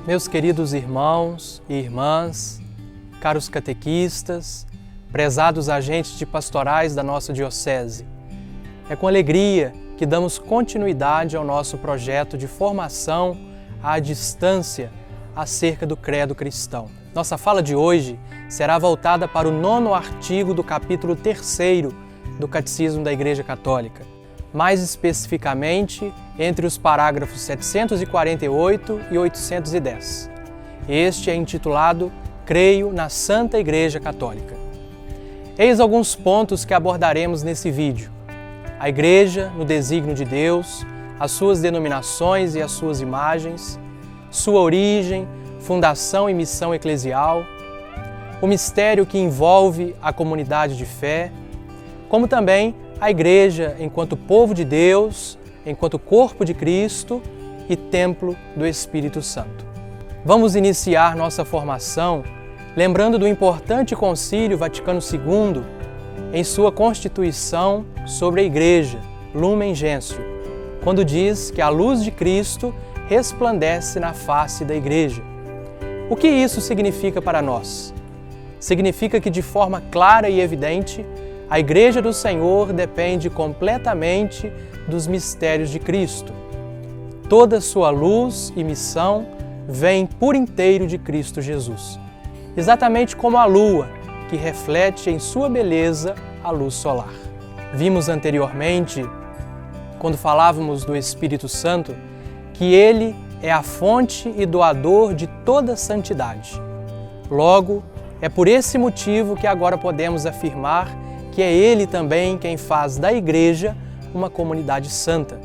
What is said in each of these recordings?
Meus queridos irmãos e irmãs, caros catequistas, prezados agentes de pastorais da nossa diocese, é com alegria que damos continuidade ao nosso projeto de formação à distância acerca do credo cristão. Nossa fala de hoje será voltada para o 9º artigo do capítulo 3º do Catecismo da Igreja Católica, mais especificamente entre os parágrafos 748 e 810. Este é intitulado Creio na Santa Igreja Católica. Eis alguns pontos que abordaremos nesse vídeo. A Igreja no desígnio de Deus, as suas denominações e as suas imagens, sua origem, fundação e missão eclesial, o mistério que envolve a comunidade de fé, como também a Igreja enquanto povo de Deus, enquanto corpo de Cristo e templo do Espírito Santo. Vamos iniciar nossa formação lembrando do importante Concílio Vaticano II em sua Constituição sobre a Igreja, Lumen Gentium, quando diz que a luz de Cristo resplandece na face da Igreja. O que isso significa para nós? Significa que de forma clara e evidente a Igreja do Senhor depende completamente dos mistérios de Cristo. Toda sua luz e missão vem por inteiro de Cristo Jesus, exatamente como a lua, que reflete em sua beleza a luz solar. Vimos anteriormente, quando falávamos do Espírito Santo, que Ele é a fonte e doador de toda santidade. Logo, é por esse motivo que agora podemos afirmar que é Ele também quem faz da Igreja uma comunidade santa.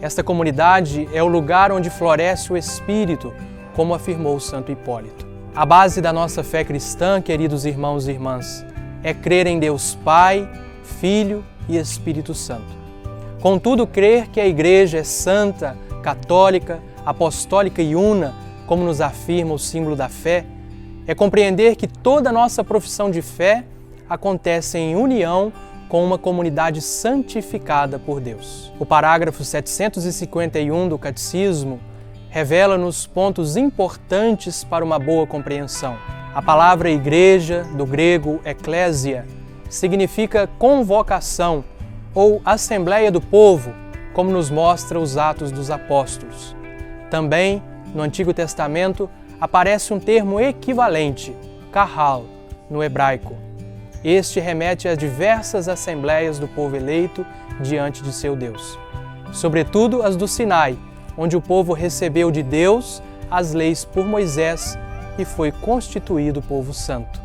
Esta comunidade é o lugar onde floresce o Espírito, como afirmou o Santo Hipólito. A base da nossa fé cristã, queridos irmãos e irmãs, é crer em Deus Pai, Filho e Espírito Santo. Contudo, crer que a Igreja é santa, católica, apostólica e una, como nos afirma o símbolo da fé, é compreender que toda a nossa profissão de fé acontece em união com uma comunidade santificada por Deus. O parágrafo 751 do Catecismo revela-nos pontos importantes para uma boa compreensão. A palavra igreja, do grego eklésia, significa convocação ou assembleia do povo, como nos mostra os Atos dos Apóstolos. Também, no Antigo Testamento, aparece um termo equivalente, kahal, no hebraico. Este remete a diversas assembleias do povo eleito diante de seu Deus. Sobretudo as do Sinai, onde o povo recebeu de Deus as leis por Moisés e foi constituído povo santo.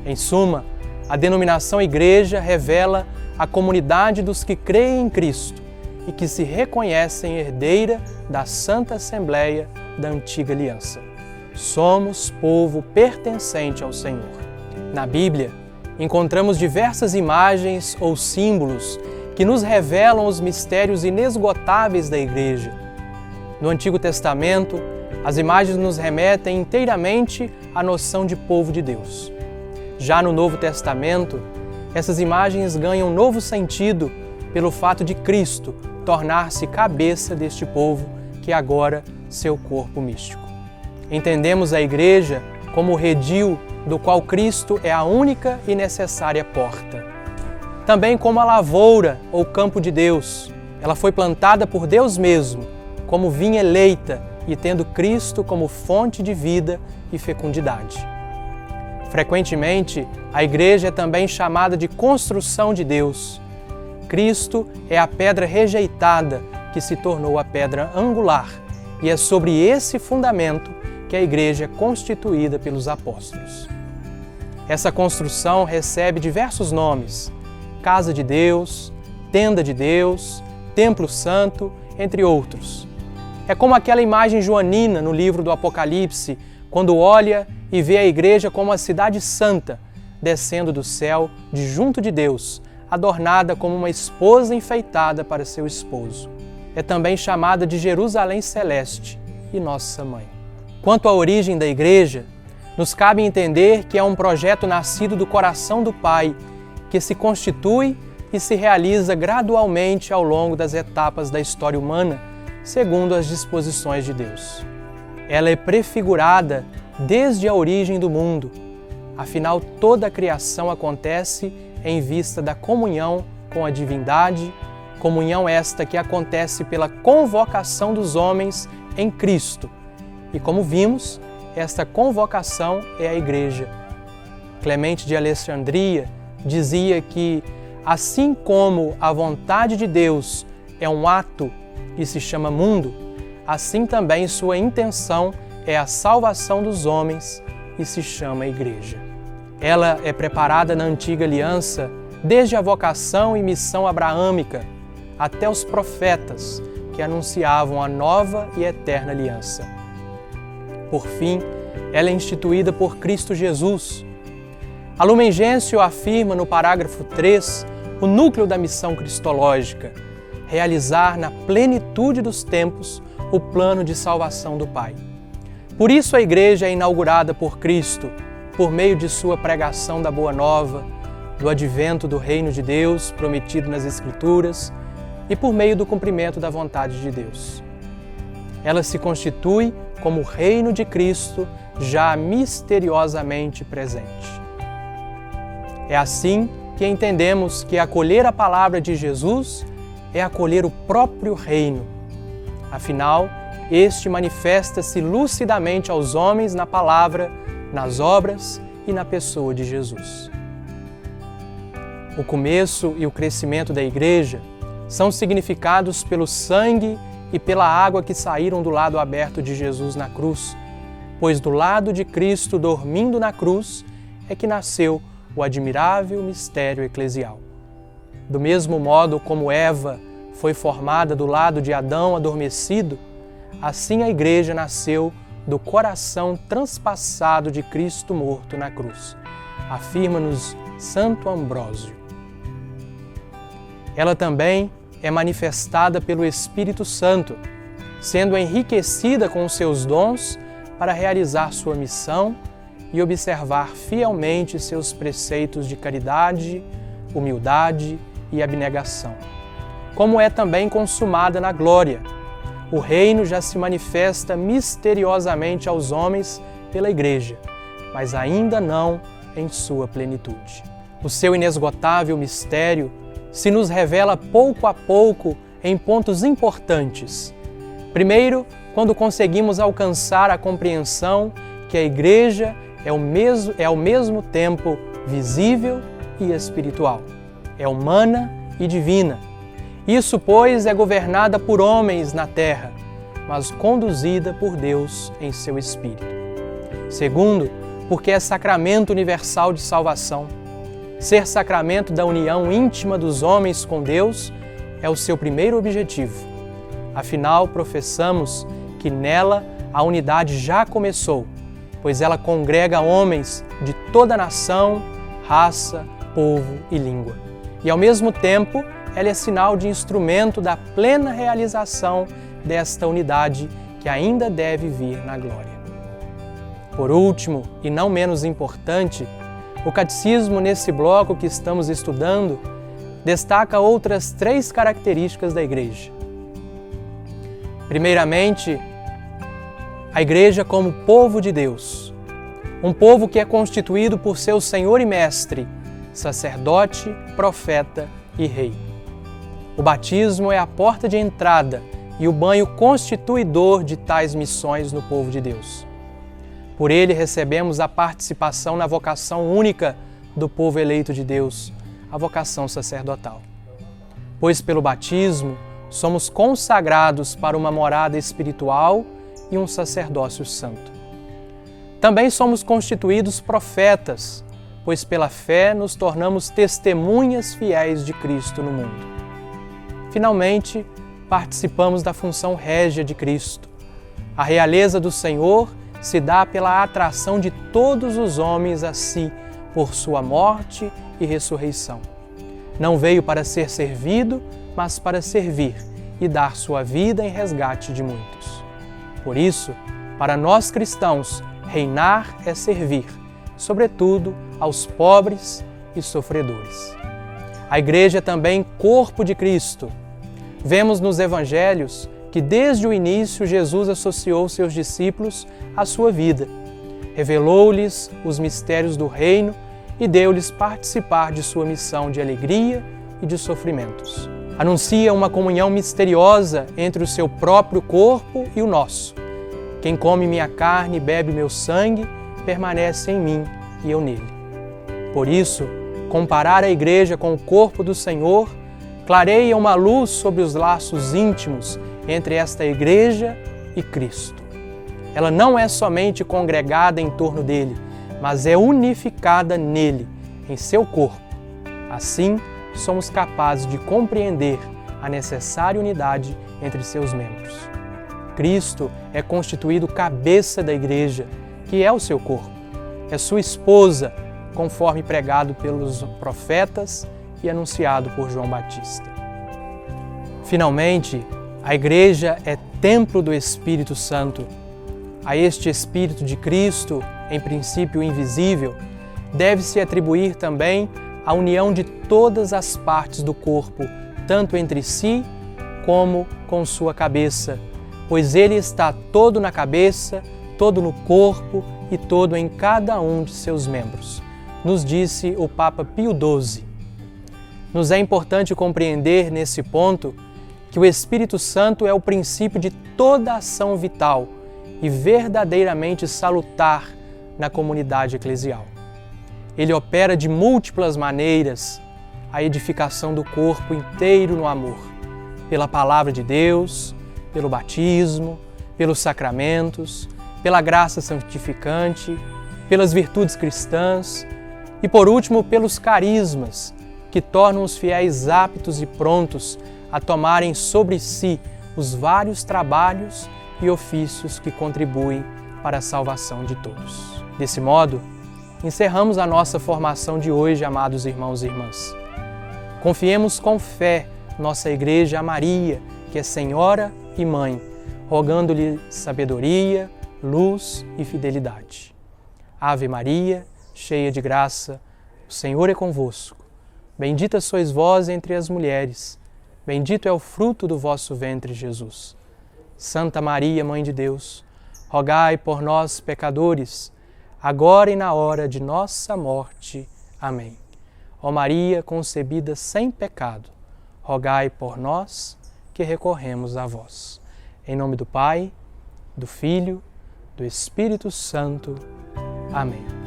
Em suma, a denominação Igreja revela a comunidade dos que creem em Cristo e que se reconhecem herdeira da Santa Assembleia da Antiga Aliança. Somos povo pertencente ao Senhor. Na Bíblia, encontramos diversas imagens ou símbolos que nos revelam os mistérios inesgotáveis da Igreja. No Antigo Testamento, as imagens nos remetem inteiramente à noção de povo de Deus. Já no Novo Testamento, essas imagens ganham novo sentido pelo fato de Cristo tornar-se cabeça deste povo, que é agora seu corpo místico. Entendemos a Igreja como o redil do qual Cristo é a única e necessária porta. Também como a lavoura ou campo de Deus. Ela foi plantada por Deus mesmo, como vinha eleita e tendo Cristo como fonte de vida e fecundidade. Frequentemente, a Igreja é também chamada de construção de Deus. Cristo é a pedra rejeitada que se tornou a pedra angular, e é sobre esse fundamento que a Igreja é constituída pelos apóstolos. Essa construção recebe diversos nomes: Casa de Deus, Tenda de Deus, Templo Santo, entre outros. É como aquela imagem joanina no livro do Apocalipse, quando olha e vê a Igreja como uma cidade santa, descendo do céu de junto de Deus, adornada como uma esposa enfeitada para seu esposo. é também chamada de Jerusalém Celeste e Nossa Mãe. Quanto à origem da Igreja, nos cabe entender que é um projeto nascido do coração do Pai, que se constitui e se realiza gradualmente ao longo das etapas da história humana, segundo as disposições de Deus. Ela é prefigurada desde a origem do mundo. Afinal, toda a criação acontece em vista da comunhão com a divindade, comunhão esta que acontece pela convocação dos homens em Cristo. E como vimos, esta convocação é a Igreja. Clemente de Alexandria dizia que, assim como a vontade de Deus é um ato e se chama mundo, assim também sua intenção é a salvação dos homens e se chama Igreja. Ela é preparada na antiga aliança desde a vocação e missão abraâmica até os profetas que anunciavam a nova e eterna aliança. Por fim, ela é instituída por Cristo Jesus. A Lumen Gentium afirma no parágrafo 3 o núcleo da missão cristológica, realizar na plenitude dos tempos o plano de salvação do Pai. Por isso a Igreja é inaugurada por Cristo, por meio de sua pregação da Boa Nova, do advento do Reino de Deus prometido nas Escrituras e por meio do cumprimento da vontade de Deus. Ela se constitui como o Reino de Cristo já misteriosamente presente. É assim que entendemos que acolher a palavra de Jesus é acolher o próprio reino. Afinal, este manifesta-se lucidamente aos homens na palavra, nas obras e na pessoa de Jesus. O começo e o crescimento da Igreja são significados pelo sangue e pela água que saíram do lado aberto de Jesus na cruz, pois do lado de Cristo dormindo na cruz é que nasceu o admirável mistério eclesial. Do mesmo modo como Eva foi formada do lado de Adão adormecido, assim a Igreja nasceu do coração transpassado de Cristo morto na cruz, afirma-nos Santo Ambrósio. Ela também é manifestada pelo Espírito Santo, sendo enriquecida com os seus dons para realizar sua missão e observar fielmente seus preceitos de caridade, humildade e abnegação. Como é também consumada na glória, o reino já se manifesta misteriosamente aos homens pela Igreja, mas ainda não em sua plenitude. O seu inesgotável mistério se nos revela pouco a pouco em pontos importantes. Primeiro, quando conseguimos alcançar a compreensão que a Igreja é ao mesmo tempo visível e espiritual, é humana e divina. Isso, pois, é governada por homens na terra, mas conduzida por Deus em seu Espírito. Segundo, porque é sacramento universal de salvação. Ser sacramento da união íntima dos homens com Deus é o seu primeiro objetivo. Afinal, professamos que nela a unidade já começou, pois ela congrega homens de toda nação, raça, povo e língua. E, ao mesmo tempo, ela é sinal de instrumento da plena realização desta unidade que ainda deve vir na glória. Por último, e não menos importante, o Catecismo, nesse bloco que estamos estudando, destaca outras 3 características da Igreja. Primeiramente, a Igreja como povo de Deus, um povo que é constituído por seu Senhor e Mestre, sacerdote, profeta e rei. O batismo é a porta de entrada e o banho constituidor de tais missões no povo de Deus. Por ele recebemos a participação na vocação única do povo eleito de Deus, a vocação sacerdotal. Pois pelo batismo somos consagrados para uma morada espiritual e um sacerdócio santo. Também somos constituídos profetas, pois pela fé nos tornamos testemunhas fiéis de Cristo no mundo. Finalmente, participamos da função régia de Cristo. A realeza do Senhor se dá pela atração de todos os homens a si, por sua morte e ressurreição. Não veio para ser servido, mas para servir e dar sua vida em resgate de muitos. Por isso, para nós cristãos, reinar é servir, sobretudo aos pobres e sofredores. A Igreja é também corpo de Cristo. Vemos nos Evangelhos que desde o início Jesus associou seus discípulos à sua vida, revelou-lhes os mistérios do reino e deu-lhes participar de sua missão de alegria e de sofrimentos. Anuncia uma comunhão misteriosa entre o seu próprio corpo e o nosso. Quem come minha carne e bebe meu sangue, permanece em mim e eu nele. Por isso, comparar a Igreja com o corpo do Senhor clareia uma luz sobre os laços íntimos entre esta Igreja e Cristo. Ela não é somente congregada em torno dele, mas é unificada nele, em seu corpo. Assim, somos capazes de compreender a necessária unidade entre seus membros. Cristo é constituído cabeça da Igreja, que é o seu corpo. É sua esposa, conforme pregado pelos profetas e anunciado por João Batista. Finalmente, a Igreja é templo do Espírito Santo. A este Espírito de Cristo, em princípio invisível, deve-se atribuir também a união de todas as partes do corpo, tanto entre si como com sua cabeça, pois ele está todo na cabeça, todo no corpo e todo em cada um de seus membros, nos disse o Papa Pio XII. Nos é importante compreender nesse ponto que o Espírito Santo é o princípio de toda ação vital e verdadeiramente salutar na comunidade eclesial. Ele opera de múltiplas maneiras a edificação do corpo inteiro no amor, pela palavra de Deus, pelo batismo, pelos sacramentos, pela graça santificante, pelas virtudes cristãs e, por último, pelos carismas, que tornam os fiéis aptos e prontos a tomarem sobre si os vários trabalhos e ofícios que contribuem para a salvação de todos. Desse modo, encerramos a nossa formação de hoje, amados irmãos e irmãs. Confiemos com fé nossa Igreja a Maria, que é Senhora e Mãe, rogando-lhe sabedoria, luz e fidelidade. Ave Maria, cheia de graça, o Senhor é convosco. Bendita sois vós entre as mulheres, bendito é o fruto do vosso ventre, Jesus. Santa Maria, Mãe de Deus, rogai por nós, pecadores, agora e na hora de nossa morte. Amém. Ó Maria, concebida sem pecado, rogai por nós que recorremos a vós. Em nome do Pai, do Filho, do Espírito Santo. Amém.